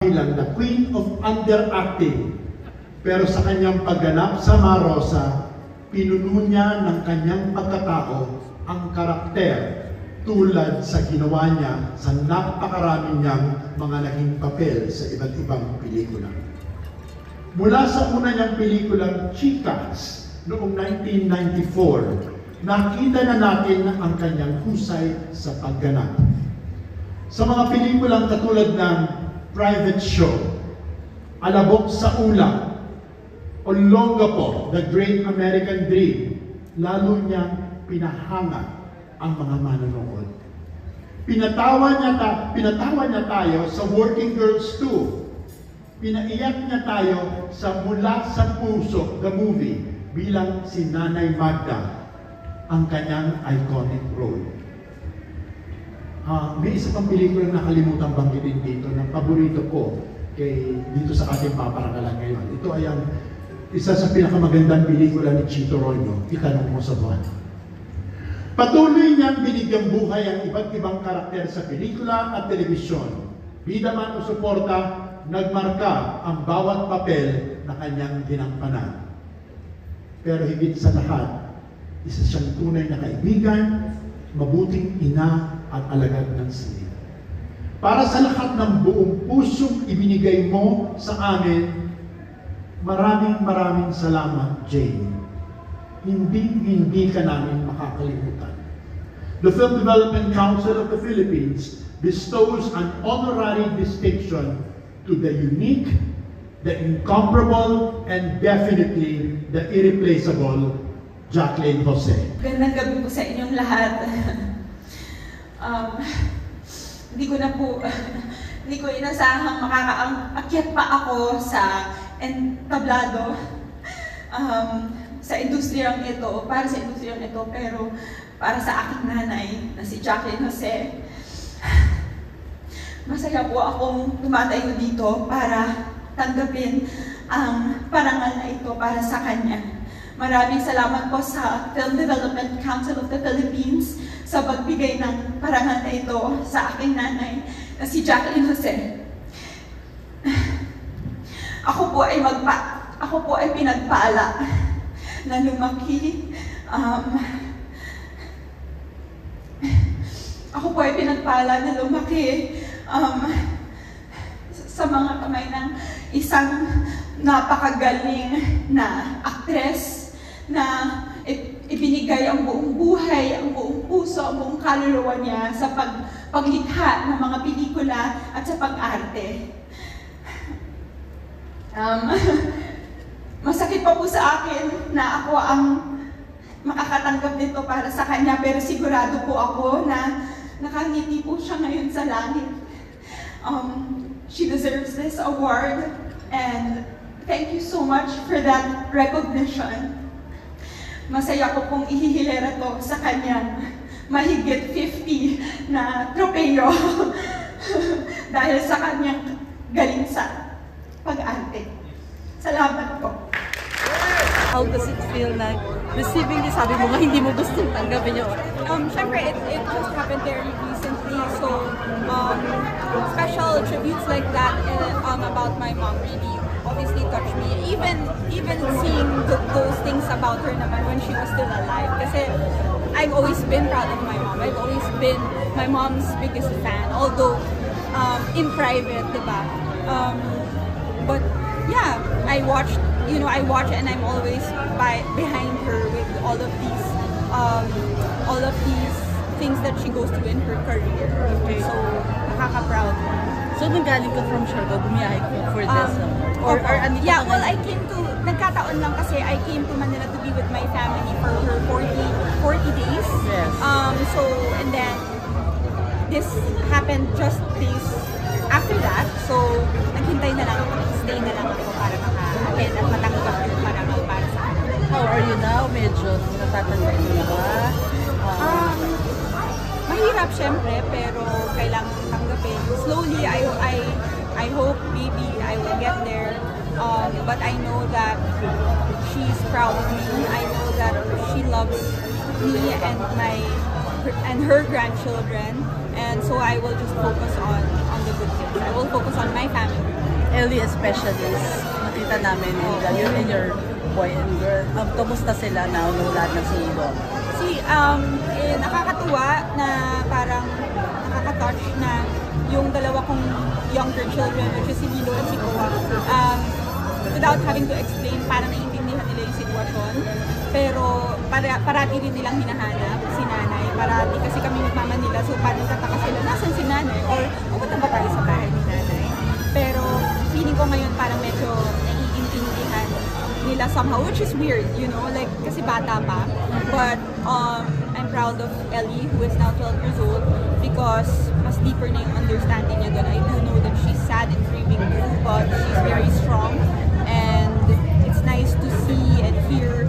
bilang the Queen of Underacting, pero sa kanyang pagganap sa Marosa, pinuno niya ng kanyang pagkatao ang karakter tulad sa ginawa niya sa napakarami niyang mga naging papel sa iba't ibang pelikula. Mula sa una niyang pelikulang Chicas noong 1994, nakita na natin ang kanyang husay sa pagganap. Sa mga pelikulang katulad ng Private Show, Alabok sa Ulap, o Olongapo, The Great American Dream, lalo niyang pinahanga ang mga manonood. Pinatawa niya tayo sa Working Girls 2. Pinaiyak niya tayo sa Mula sa Puso, the movie, bilang si Nanay Magda, ang kanyang iconic role. May isa pang pelikula na nakalimutan banggitin dito na paborito ko dito sa ating paparangalan ngayon. Ito ay ang isa sa pinakamagandang pelikula ni Chito Roño, Itanong Mo sa Buwan. Patuloy niyang binigyang buhay ang iba't ibang karakter sa pelikula at telebisyon. Bida man o suporta, nagmarka ang bawat papel na kanyang ginampanan. Pero higit sa lahat, isa siyang tunay na kaibigan, mabuting ina at alagad ng sinin. Para sa lahat ng buong pusong ibinigay mo sa amin, maraming salamat, Jane. Hindi ka namin makakalimutan. The Film Development Council of the Philippines bestows an honorary distinction to the unique, the incomparable, and definitely the irreplaceable Jacqueline Jose. Gandang gabi po sa inyong lahat. Hindi ko inasahang makakaakyat pa ako sa entablado sa industriyang ito, pero para sa aking nanay na si Jacqueline Jose, masaya po akong tumatayo dito para tanggapin ang parangal na ito para sa kanya. Maraming salamat po sa Film Development Council of the Philippines sa pagbigay ng parangal na ito sa aking nanay na si Jacqueline Jose. Ako po ay pinagpala na lumaki. Sa mga kamay ng isang napakagaling na aktres na ibinigay ang buong buhay, ang buong puso, ang buong kaluluwa niya sa paglikha ng mga pelikula at sa pag-arte. Masakit pa po sa akin na ako ang makakatanggap nito para sa kanya, pero sigurado po ako na nakangiti po siya ngayon sa langit. She deserves this award, and thank you so much for that recognition. Masaya ko pong ihihilera to sa kanyang mahigit 50 na tropeyo dahil sa kanyang galing sa pag-arte. Salamat po. How does it feel like receiving this? Sabi mo nga hindi mo gustong tanggapin yun. Syempre, it just happened very recently, so special tributes like that about my mom really obviously touched me. Even seeing those things about her naman when she was still alive. Kasi I've always been proud of my mom. I've always been my mom's biggest fan, although in private, diba? But yeah, I watch and I'm always behind her with all of these things that she goes through in her career. Okay. So, nakaka-proud. So, nanggaling ka from Siargao, bumiyahe ko for this? Yeah, well, nagkataon lang kasi I came to Manila to be with my family for her 40 days. Yes. And then, this happened just days after that. So, naghintay na lang ako, stay na lang ako para maka-attend at matanggap yung parangal para sa akin. How are you now? Medyo natatanggap mo ba? Mahirap syempre, pero kailangan tanggapin. Slowly, I hope maybe I will get there. But I know that she's proud of me. I know that she loves me and her grandchildren. And so I will just focus on on the good things. I will focus on my family. Ellie especially, nakita namin you and your boy and girl. Kamusta sila now nung lahat na si Don? Nakakatuwa na parang nakaka-touch na yung dalawa kong younger children, which is si Lilo at si Koa, without having to explain, parang naiintindihan nila yung sitwasyon. Pero parati rin nilang hinahanap si nanay. Parati kasi kami nagmamanila, so parang tataka sila, nasan si nanay? Or pumunta ba tayo sa bahay ni nanay? Pero feeling ko ngayon parang medyo naiintindihan nila somehow, which is weird, you know, like kasi bata pa. But I'm proud of Ellie, who is now 12 years old, because mas deeper na yung understanding niya doon. I do know that she's sad and grieving too, but she's very strong, and it's nice to see and hear